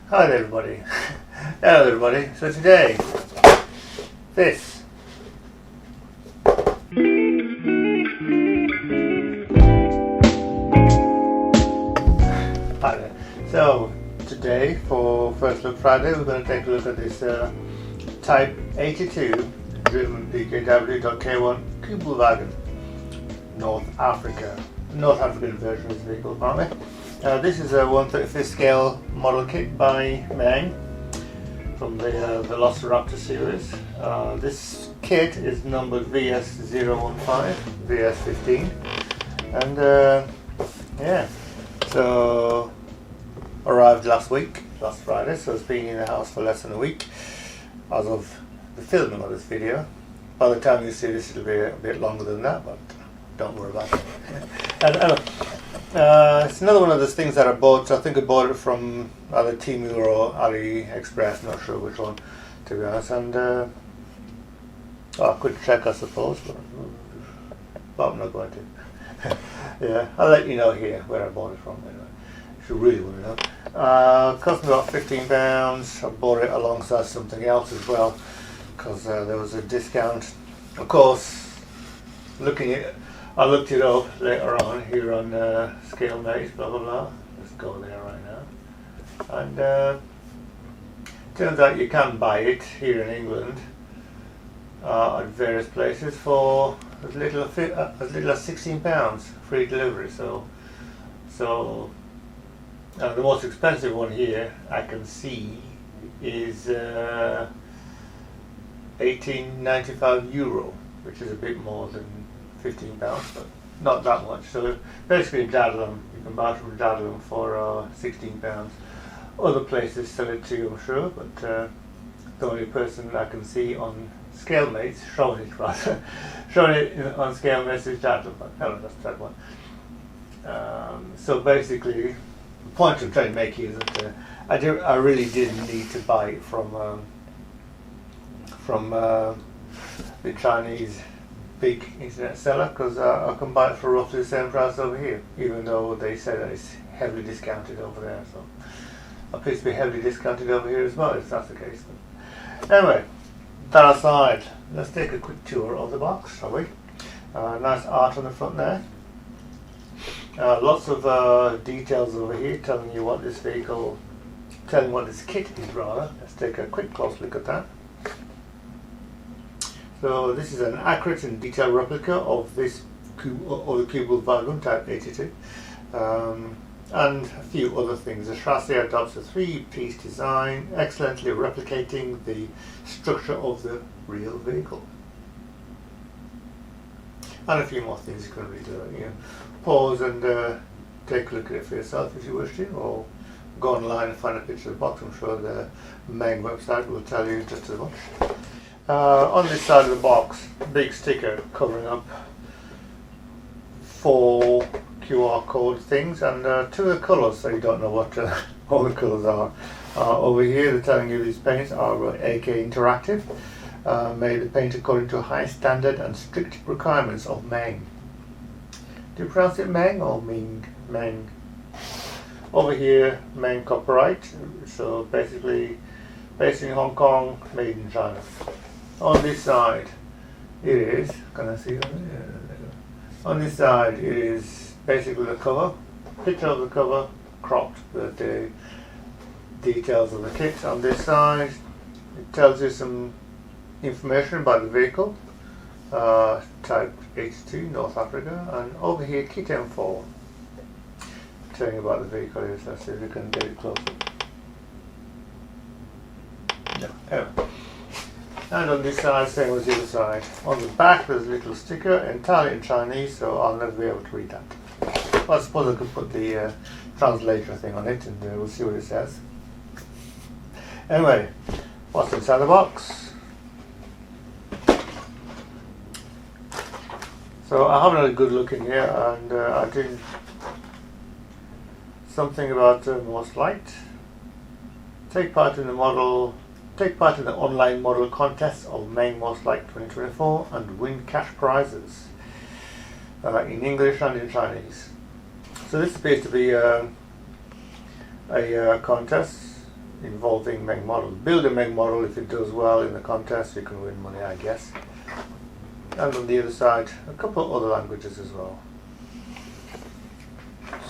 Hi there everybody. Hello everybody. So today, this. Hi there. So today for First Look Friday we're going to take a look at this Type 82 driven Pkw.K1 Kubelwagen, North African version of this vehicle apparently. This is a 1/35 scale model kit by Meng from the Velociraptor series. This kit is numbered VS015, VS15, and yeah, so arrived last Friday, so it's been in the house for less than a week as of the filming of this video. By the time you see this it'll be a bit longer than that, but don't worry about it. It's another one of those things that I bought. I think I bought it from either Temu or AliExpress, not sure which one to be honest, and I could check I suppose, but I'm not going to. Yeah, I'll let you know here where I bought it from anyway, if you really want to know. Cost me about £15. I bought it alongside something else as well because there was a discount. Of course, I looked it up later on here on Scalemates, blah blah blah. Let's go there right now. And turns out you can buy it here in England at various places for as little as £16, free delivery. So the most expensive one here I can see is €18.95, which is a bit more than £15, but not that much. So basically Dadlam, you can buy it from Dadlam for £16. Other places sell it too, I'm sure, but the only person I can see on Scalemates showing it on Scalemates is Dadlam, but no, that's that one. So basically the point I'm trying to make here is that I really didn't need to buy it from the Chinese big internet seller, because I can buy it for roughly the same price over here, even though they say that it's heavily discounted over there. So it appears to be heavily discounted over here as well, if that's the case. But anyway, that aside, let's take a quick tour of the box, shall we? Nice art on the front there. Lots of details over here telling you what this kit is rather. Let's take a quick close look at that. So this is an accurate and detailed replica of this the Kubelwagen Type 82, and a few other things. The chassis adopts a three-piece design, excellently replicating the structure of the real vehicle. And a few more things you can read. Pause and take a look at it for yourself if you wish to, or go online and find a picture of the box. I'm sure the main website will tell you just as much. On this side of the box, big sticker covering up 4 QR code things and 2 of the colours, so you don't know what all the colours are. Over here they're telling you these paints are AK Interactive, made the paint according to high standard and strict requirements of Meng. Do you pronounce it Meng or Ming? Meng. Over here, Meng copyright, so basically based in Hong Kong, made in China. On this side it is, can I see it? On this side it is basically the cover, picture of the cover, cropped with the details of the kit. On this side it tells you some information about the vehicle, Type 82 North Africa, and over here kit M4, telling you about the vehicle. Let's see if we can get it closer. No, anyway. And on this side, same as the other side. On the back there's a little sticker, entirely in Chinese, so I'll never be able to read that. Well, I suppose I could put the translator thing on it and we'll see what it says. Anyway, what's inside the box? So I haven't had a good look in here, and I did something about most liked. Take part in the online model contest of Meng Most Liked 2024 and win cash prizes in English and in Chinese. So this appears to be a contest involving Meng model. Build a Meng model. If it does well in the contest, you can win money, I guess. And on the other side, a couple of other languages as well.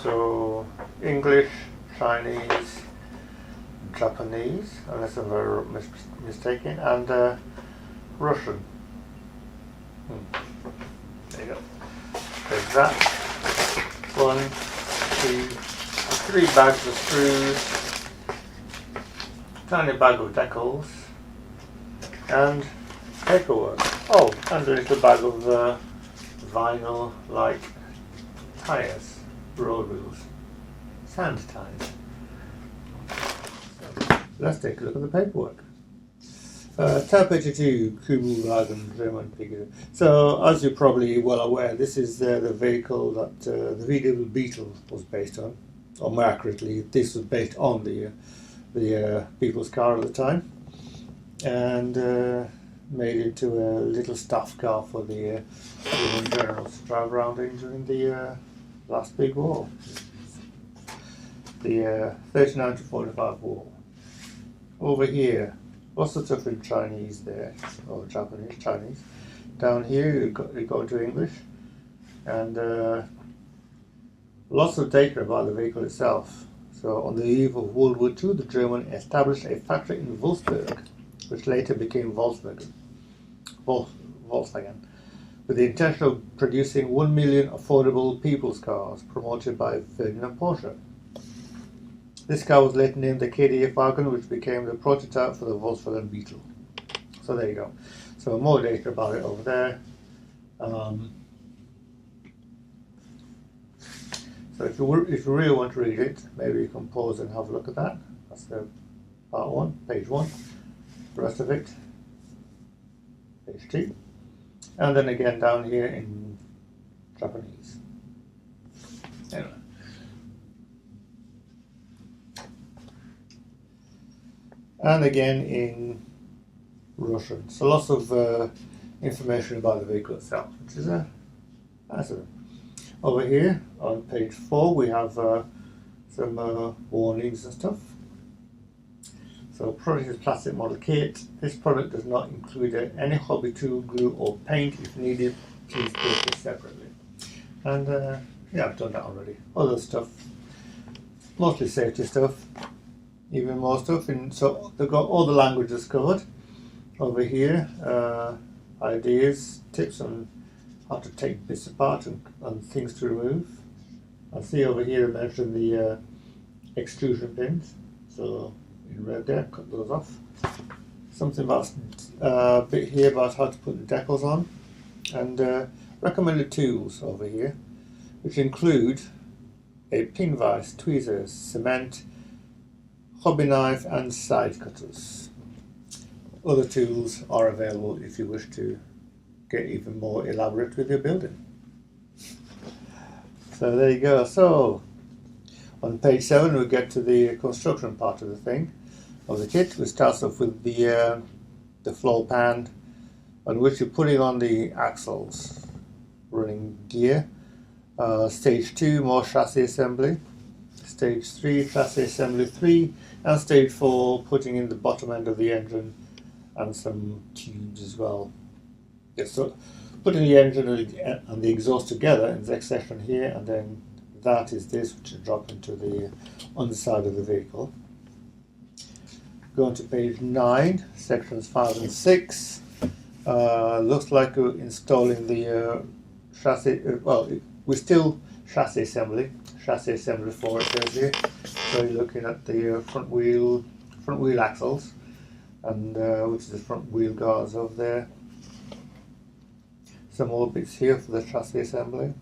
So English, Chinese, Japanese, unless I'm very mistaken, and Russian. There you go. There's that. 1, 2, 3 bags of screws, tiny bag of decals, and paperwork. Oh, and a little bag of vinyl like tyres, road wheels, sand tyres. So, let's take a look at the paperwork. Pkw.K1 Kubelwagen German Pkw. So, as you're probably well aware, this is the vehicle that the VW Beetle was based on, or more accurately, this was based on the Beetle's car at the time, and made into a little staff car for the German generals to drive around in during the last big war, the 39 to 45 war. Over here, lots of stuff in Chinese there, or Japanese, Chinese. Down here you go into English, and lots of data about the vehicle itself. So on the eve of World War II, the Germans established a factory in Wolfsburg, which later became Volkswagen, with the intention of producing 1 million affordable people's cars, promoted by Ferdinand Porsche. This car was later named the Kubelwagen, which became the prototype for the Volkswagen Beetle. So there you go. So more data about it over there. So if you really want to read it, maybe you can pause and have a look at that. That's the part 1, page 1. The rest of it, page 2. And then again down here in Japanese. Anyway. And again in Russian. So lots of information about the vehicle itself, which is awesome. Over here on page 4 we have some warnings and stuff. So product is plastic model kit. This product does not include any hobby tool, glue or paint. If needed, please purchase separately. And yeah, I've done that already. Other stuff, mostly safety stuff. Even more stuff in, so they've got all the languages covered over here. Ideas, tips on how to take bits apart and things to remove. I see over here I mentioned the extrusion pins, so in red there, cut those off. Something about a bit here about how to put the decals on, and recommended tools over here, which include a pin vise, tweezers, cement, hobby knife and side cutters. Other tools are available if you wish to get even more elaborate with your building. So there you go. So on page 7 we get to the construction part of the thing, of the kit. We start off with the floor pan on which you're putting on the axles, running gear. Stage 2, more chassis assembly. Stage 3, chassis assembly 3, and stage 4, putting in the bottom end of the engine and some tubes as well. Yeah, so putting the engine and the exhaust together in the next section here, and then that is this, which is dropped into the underside of the vehicle. Go on to page 9, sections 5 and 6. Looks like we're installing the chassis, well, we're still chassis assembly 4 it says here. So you're looking at the front wheel axles, and which is the front wheel guards over there. Some more bits here for the chassis assembly.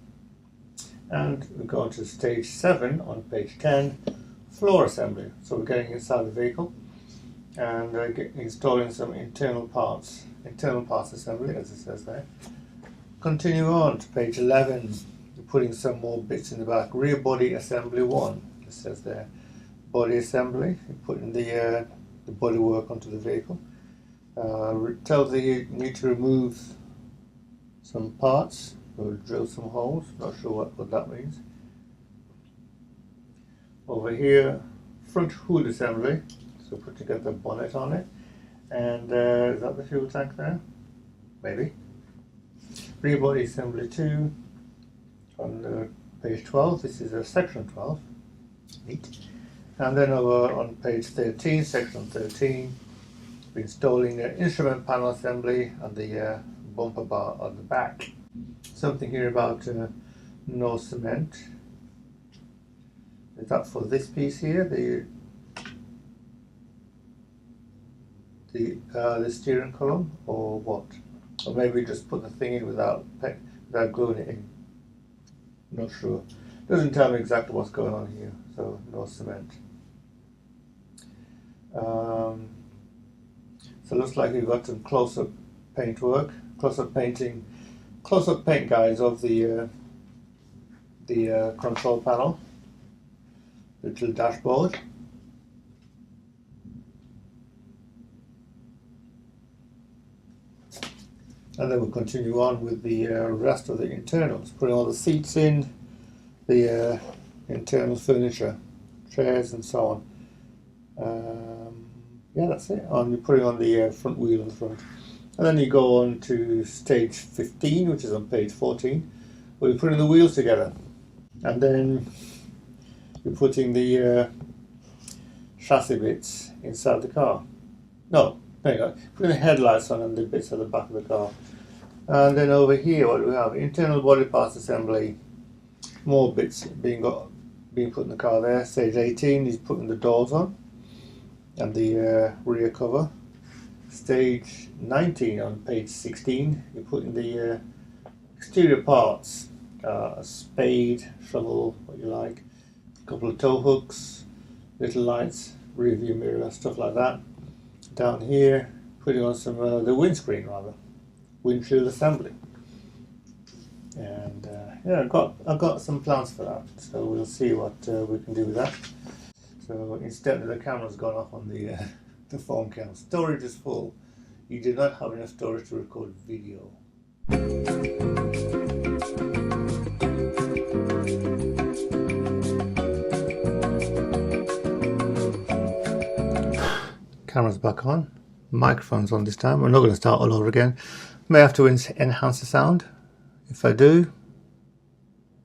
And we're going to stage 7 on page 10, floor assembly. So we're getting inside the vehicle and installing some internal parts assembly, as it says there. Continue on to page 11, we're putting some more bits in the back. Rear body assembly 1, it says there. Body assembly, you're putting the body work onto the vehicle. Tells you you need to remove some parts or drill some holes, not sure what that means. Over here, front hood assembly, So put together the bonnet on it. And is that the fuel tank there? Maybe. Rear body assembly 2 on page 12. This is section 12. Neat. And then over on page 13, section 13, we're installing the instrument panel assembly and the bumper bar on the back. Something here about no cement. Is that for this piece here? The steering column, or what? Or maybe just put the thing in without gluing it in. Not sure. Doesn't tell me exactly what's going on here. So no cement. So it looks like we've got some close-up paint work, close-up paint guides of the control panel, the little dashboard. And then we'll continue on with the rest of the internals, putting all the seats in, the internal furniture, chairs and so on. Yeah, that's it. You're putting on the front wheel in the front. And then you go on to stage 15, which is on page 14, where you're putting the wheels together. And then you're putting the chassis bits inside the car. No, there you go. Putting the headlights on and the bits at the back of the car. And then over here, what do we have? Internal body parts assembly. More bits being put in the car there. Stage 18 is putting the doors on and the rear cover. Stage 19 on page 16, you're putting the exterior parts. A spade, shovel, what you like. A couple of tow hooks, little lights, rear view mirror, stuff like that. Down here, putting on some the windscreen windshield assembly. And yeah, I've got some plans for that, so we'll see what we can do with that. So instead of the camera's gone off on the phone camera, storage is full. You do not have enough storage to record video. Camera's back on, microphone's on this time. We're not going to start all over again. May have to enhance the sound. If I do,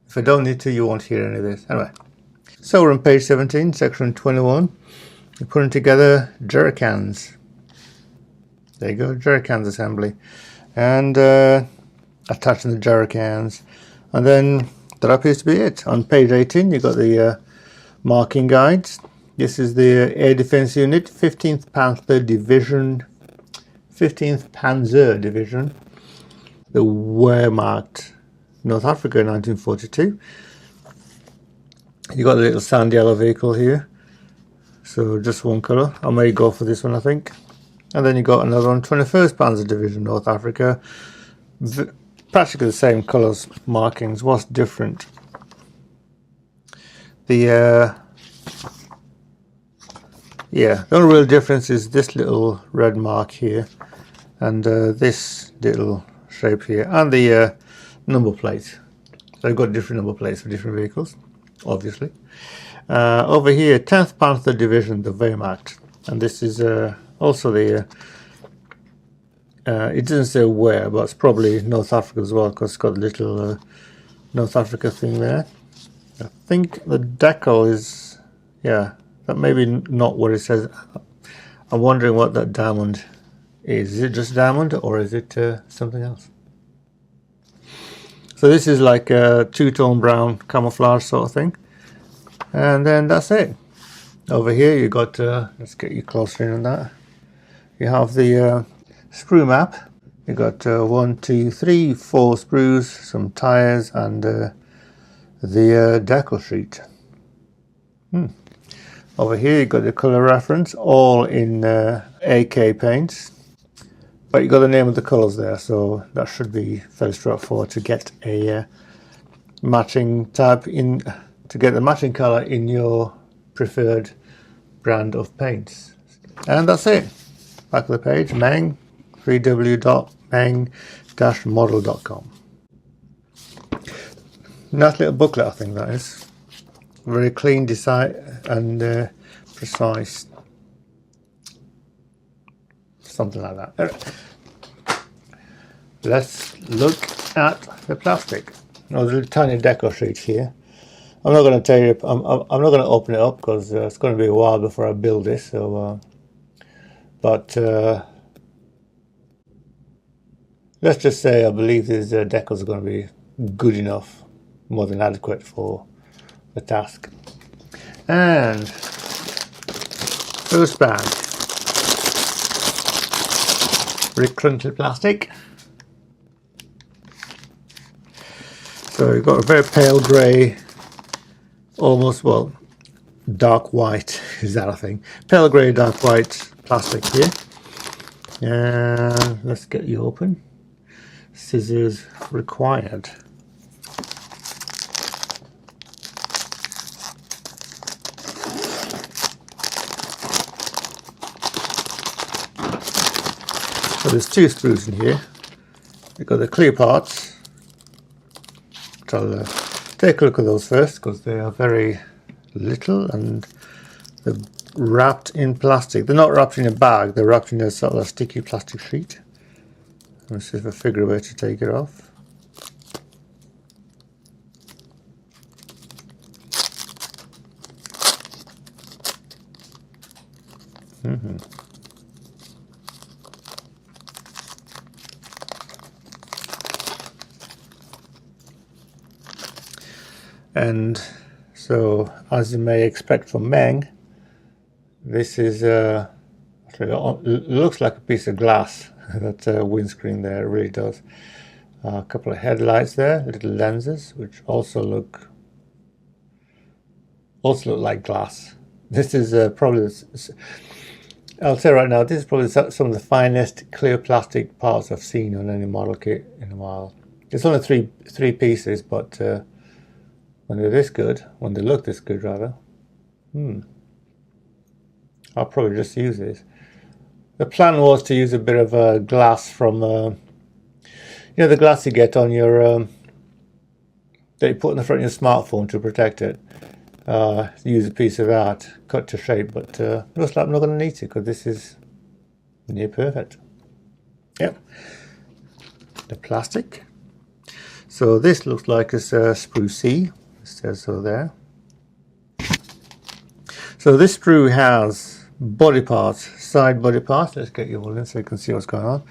if I don't need to, you won't hear any of this. Anyway, so we're on page 17, section 21. We're putting together jerry cans. There you go, jerry cans assembly. And attaching the jerry cans. And then that appears to be it. On page 18, you've got the marking guides. This is the Air Defense Unit, 15th Panzer Division, the Wehrmacht, North Africa, 1942. You got the little sand yellow vehicle here, so just one colour. I may go for this one, I think. And then you got another one, 21st Panzer Division, North Africa, practically the same colours, markings. What's different? The only real difference is this little red mark here and this little shape here, and the number plate. So I've got different number plates for different vehicles, obviously. Over here, 10th Panther Division, the Wehrmacht, and this is also the it doesn't say where, but it's probably North Africa as well, because it's got a little North Africa thing there. I think the decal is, yeah, that maybe not what it says. I'm wondering what that diamond is. Is it just diamond, or is it something else? So this is like a two-tone brown camouflage sort of thing. And then that's it. Over here you got, let's get you closer in on that. You have the sprue map. You got 1, 2, 3, 4 sprues, some tyres, and the decal sheet. Over here you got the colour reference, all in AK paints. But you got the name of the colours there, so that should be fairly straightforward to get a matching tab in, to get the matching colour in your preferred brand of paints. And that's it. Back of the page, Meng, www.meng-model.com. Nice little booklet, I think that is. Very clean design and precise. something like that. Let's look at the plastic. Now, there's a tiny deco sheet here. I'm not going to tell you. I'm not going to open it up because it's going to be a while before I build this. So, but let's just say I believe these decals are going to be good enough, more than adequate for the task. And first bag, recruited plastic. So you've got a very pale grey, almost, well, dark white is that a thing? Pale grey, dark white plastic here. And let's get you open. Scissors required. So there's two screws in here. We've got the clear parts. I'll take a look at those first because they are very little and they're wrapped in plastic. They're not wrapped in a bag, they're wrapped in a sort of a sticky plastic sheet. Let me see if I figure a way to take it off. And so, as you may expect from Meng, this is it looks like a piece of glass. That windscreen there, it really does. A couple of headlights there, little lenses, which also look like glass. This is probably, I'll say right now, this is probably some of the finest clear plastic parts I've seen on any model kit in a while. It's only three pieces, but when they're this good, when they look this good rather, I'll probably just use this. The plan was to use a bit of glass from, you know, the glass you get on your, that you put in the front of your smartphone to protect it. Use a piece of that, cut to shape, but looks like I'm not going to need it because this is near perfect. Yep. The plastic. So this looks like it's sprue C. It says so there. So this sprue has body parts, side body parts. Let's get you all in so you can see what's going on.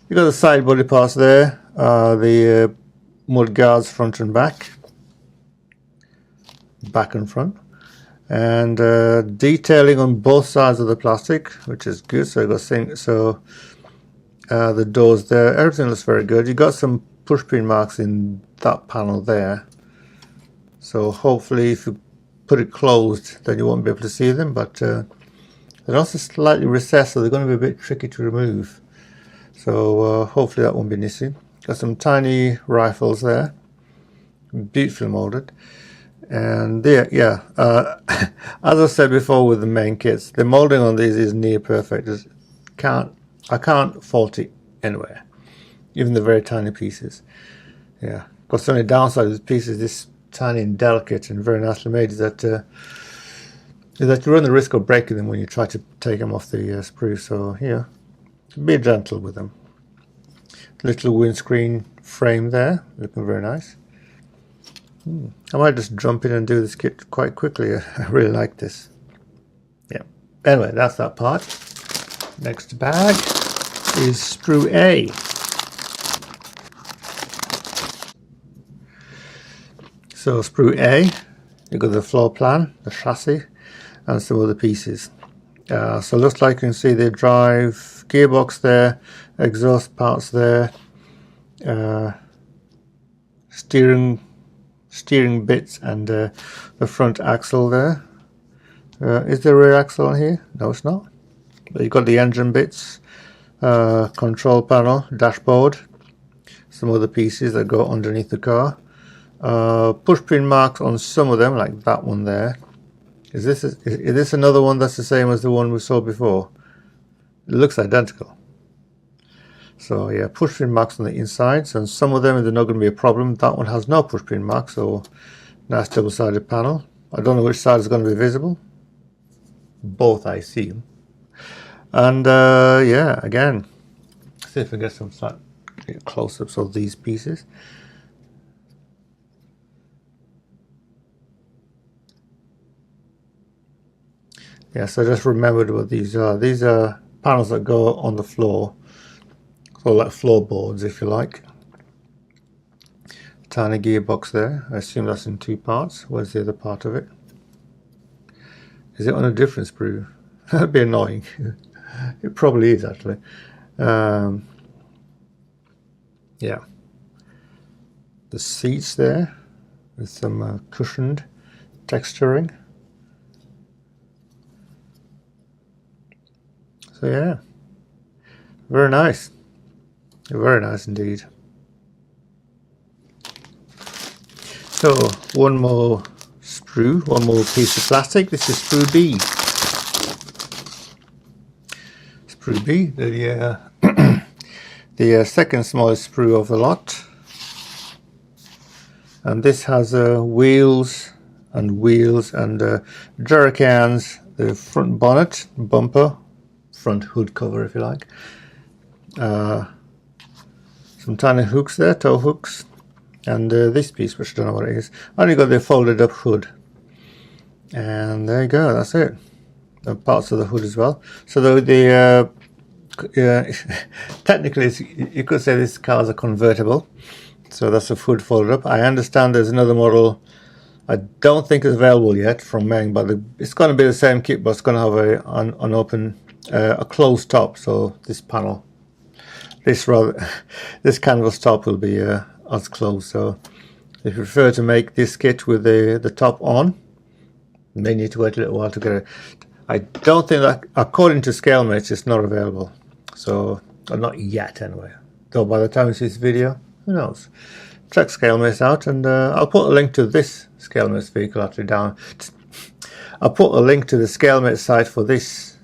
You've got the side body parts there, the mud guards front and back and front, and detailing on both sides of the plastic, which is good. So you've got the doors there, everything looks very good. You've got some push pin marks in that panel there, so hopefully if you put it closed then you won't be able to see them, but they're also slightly recessed, so they're going to be a bit tricky to remove. So hopefully that won't be an issue. Got some tiny rifles there, beautifully molded. And there, yeah, as I said before with the main kits, the molding on these is near perfect. I can't fault it anywhere, even the very tiny pieces. Yeah, of course the only downside of these pieces, this tiny and delicate and very nicely made, is that you run the risk of breaking them when you try to take them off the sprue. So yeah, be gentle with them. Little windscreen frame there, looking very nice. I might just jump in and do this kit quite quickly. I really like this. Yeah. Anyway, that's that part. Next bag is sprue A. So sprue A, you've got the floor plan, the chassis, and some other pieces. So it looks like you can see the drive gearbox there, exhaust parts there, steering bits, and the front axle there. Is there a rear axle on here? No, it's not. But you've got the engine bits, control panel, dashboard, some other pieces that go underneath the car. Push pin marks on some of them, like that one there. Is this another one that's the same as the one we saw before? It looks identical. So yeah, push pin marks on the insides, and some of them they're not going to be a problem. That one has no push pin marks, so nice double-sided panel. I don't know which side is going to be visible. Both, I assume. And yeah, again, see if we get some close-ups of these pieces. Yeah, so just remembered what these are. These are panels that go on the floor, so like floorboards, if you like. Tiny gearbox there. I assume that's in 2 parts. Where's the other part of it? Is it on a different sprue? That'd be annoying. It probably is, actually. Yeah. The seats there with some cushioned texturing. So yeah, very nice. Very nice indeed. So one more sprue, one more piece of plastic. This is sprue B. Sprue B, the second smallest sprue of the lot. And this has wheels and jerry cans, the front bonnet, bumper, front hood cover if you like. Some tiny hooks there, tow hooks. And this piece, which I don't know what it is. Only got the folded up hood. And there you go, that's it. The parts of the hood as well. So technically you could say this car is a convertible. So that's the hood folded up. I understand there's another model I don't think it's available yet from Meng, but it's going to be the same kit, but it's going to have an open, a closed top. So this panel, this canvas top will be as closed. So if you prefer to make this kit with the top on, you may need to wait a little while to get it. I don't think that, according to Scalemates, it's not available. So, or not yet anyway. Though by the time you see this video, who knows? Check Scalemates out, and I'll put a link to this Scalemates vehicle actually down. I'll put a link to the Scalemates site for this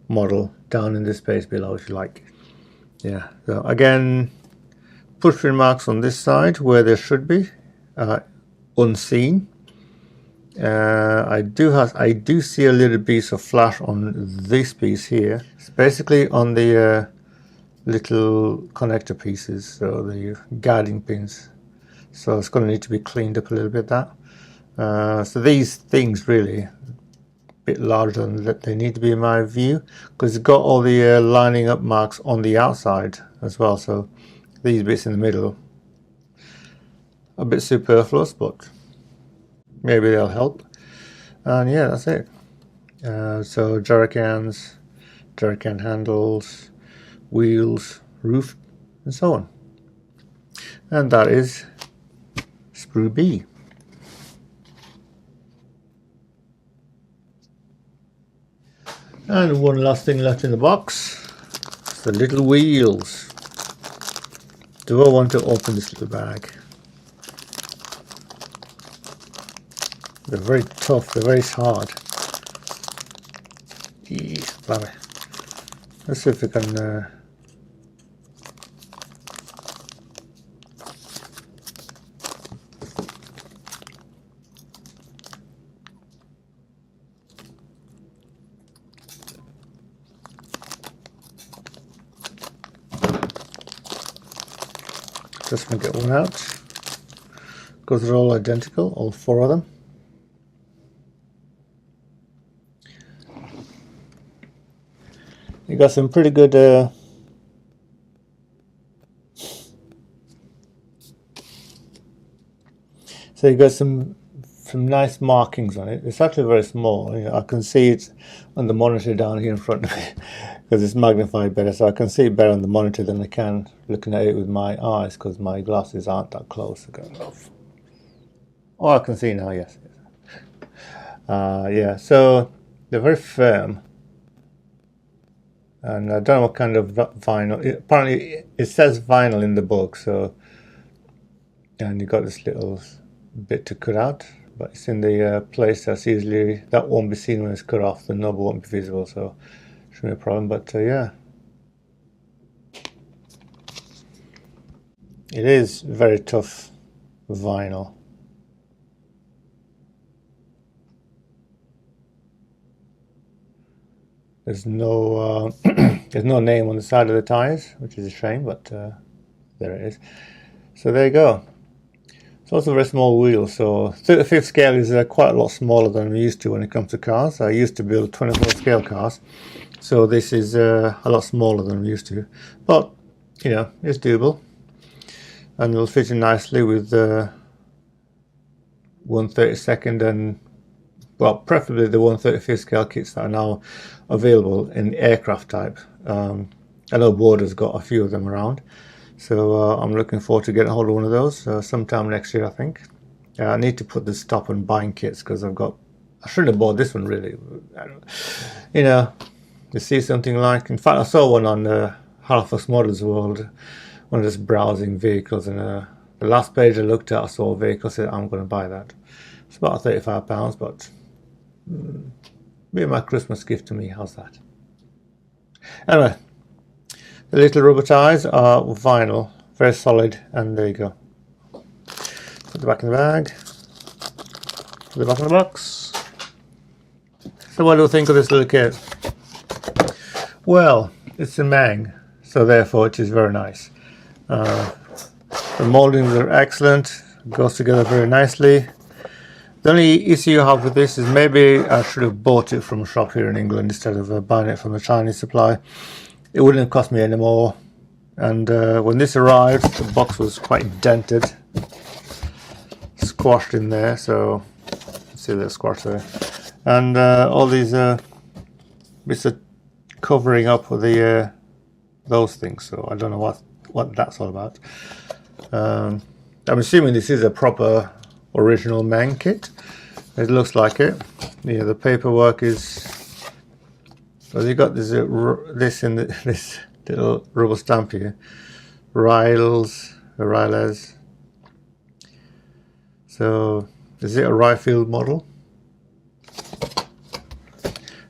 model down in this page below if you like. Yeah, so again, push-pin marks on this side where there should be, unseen. I do see a little piece of flash on this piece here. It's basically on the little connector pieces, so the guiding pins. So it's going to need to be cleaned up a little bit. So these things really a bit larger than they need to be in my view, because it's got all the lining up marks on the outside as well. So these bits in the middle, a bit superfluous, but maybe they'll help. And yeah, that's it. So jerry cans, jerry can handles, wheels, roof, and so on. And that is sprue B. And one last thing left in the box, the little wheels. Do I want to open this little bag? They're very tough, they're very hard. Blimey. Let's see if we can just going to get one out, because they're all identical, all 4 of them. You got some pretty good so you got some nice markings on it. It's actually very small. You know, I can see it on the monitor down here in front of me because it's magnified better, so I can see it better on the monitor than I can looking at it with my eyes, because my glasses aren't that close. Oh, I can see now, yes. Yeah, so they're very firm. And I don't know what kind of vinyl. Apparently it says vinyl in the book, so, and you got this little bit to cut out, but it's in the place that won't be seen when it's cut off. The knob won't be visible, so shouldn't be a problem. But yeah, it is very tough vinyl. There's no there's no name on the side of the tires, which is a shame, but there it is. So there you go. It's also a very small wheel, so 35th scale is quite a lot smaller than I'm used to when it comes to cars. I used to build 24 scale cars, so this is a lot smaller than I'm used to. But, you know, it's doable. And it'll fit in nicely with 1/32 and, well, preferably the 1/35th scale kits that are now available in aircraft type. I know Border's got a few of them around. So I'm looking forward to getting a hold of one of those sometime next year, I think. I need to put the stop on buying kits because I should have bought this one really. You know, you see something like, in fact I saw one on Halifax Models World when I was browsing vehicles, and the last page I looked at I saw a vehicle, I said I'm going to buy that. It's about £35, but be my Christmas gift to me, how's that? Anyway. The little rubber tyres are vinyl, very solid, and there you go. Put the back in the bag, put the back in the box. So what do you think of this little kit? Well, it's a Meng, so therefore it is very nice. The mouldings are excellent, it goes together very nicely. The only issue I have with this is maybe I should have bought it from a shop here in England instead of buying it from a Chinese supply. It wouldn't have cost me any more, and when this arrived the box was quite dented, squashed in there, so see the squash there, and all these bits are covering up with the those things, so I don't know what that's all about. I'm assuming this is a proper original Meng kit. It looks like it. Yeah, the paperwork is. So you got this in this little rubber stamp here, Riles. So is it a Ryefield model?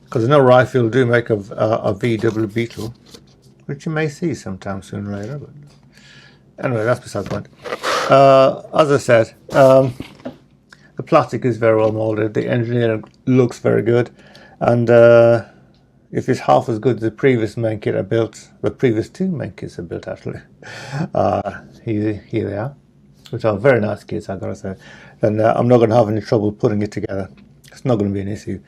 Because I know Ryefield do make a VW Beetle, which you may see sometime sooner or later. But anyway, that's beside the point. As I said, the plastic is very well molded. The engineering looks very good, and. If it's half as good as the previous Meng kit I built, the previous two Meng kits I built actually, here they are, which are very nice kits, I gotta say, then I'm not going to have any trouble putting it together. It's not going to be an issue.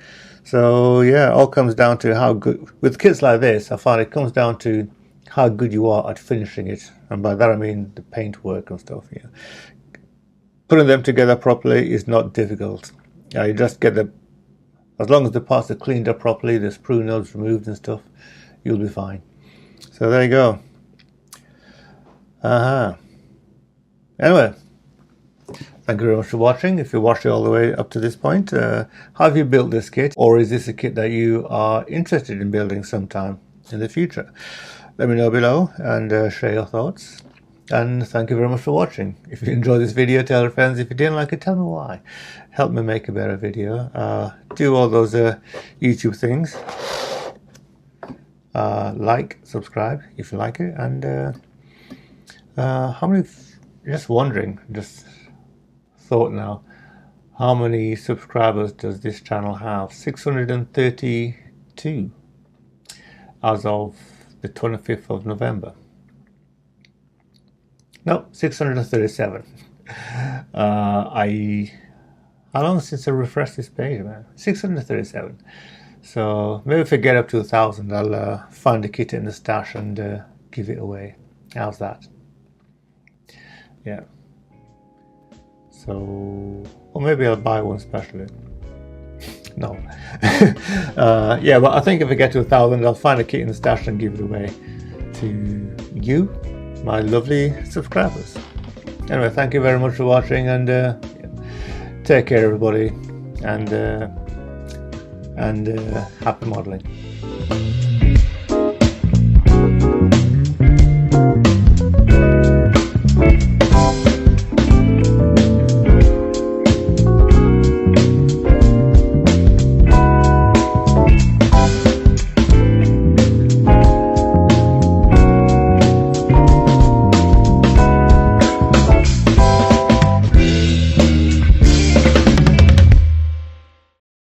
So yeah, it all comes down to how good, with kits like this, I find it comes down to how good you are at finishing it, and by that I mean the paint work and stuff. You know, putting them together properly is not difficult. You just get as long as the parts are cleaned up properly, the sprue nose removed and stuff, you'll be fine. So there you go. Anyway, thank you very much for watching. If you watched it all the way up to this point, have you built this kit, or is this a kit that you are interested in building sometime in the future? Let me know below and share your thoughts. And thank you very much for watching. If you enjoyed this video, tell your friends. If you didn't like it, tell me why. Help me make a better video. Do all those YouTube things. Like, subscribe if you like it. And how many, just wondering, just thought now, how many subscribers does this channel have? 632 as of the 25th of November. No, 637. How long since I refreshed this page, man? 637. So maybe if I get up to 1,000, I'll find a kit in the stash and give it away. How's that? Yeah. So, or maybe I'll buy one specially. No. Yeah, but I think if I get to 1,000, I'll find a kit in the stash and give it away to you, my lovely subscribers. Anyway, thank you very much for watching, and take care everybody, and happy modeling.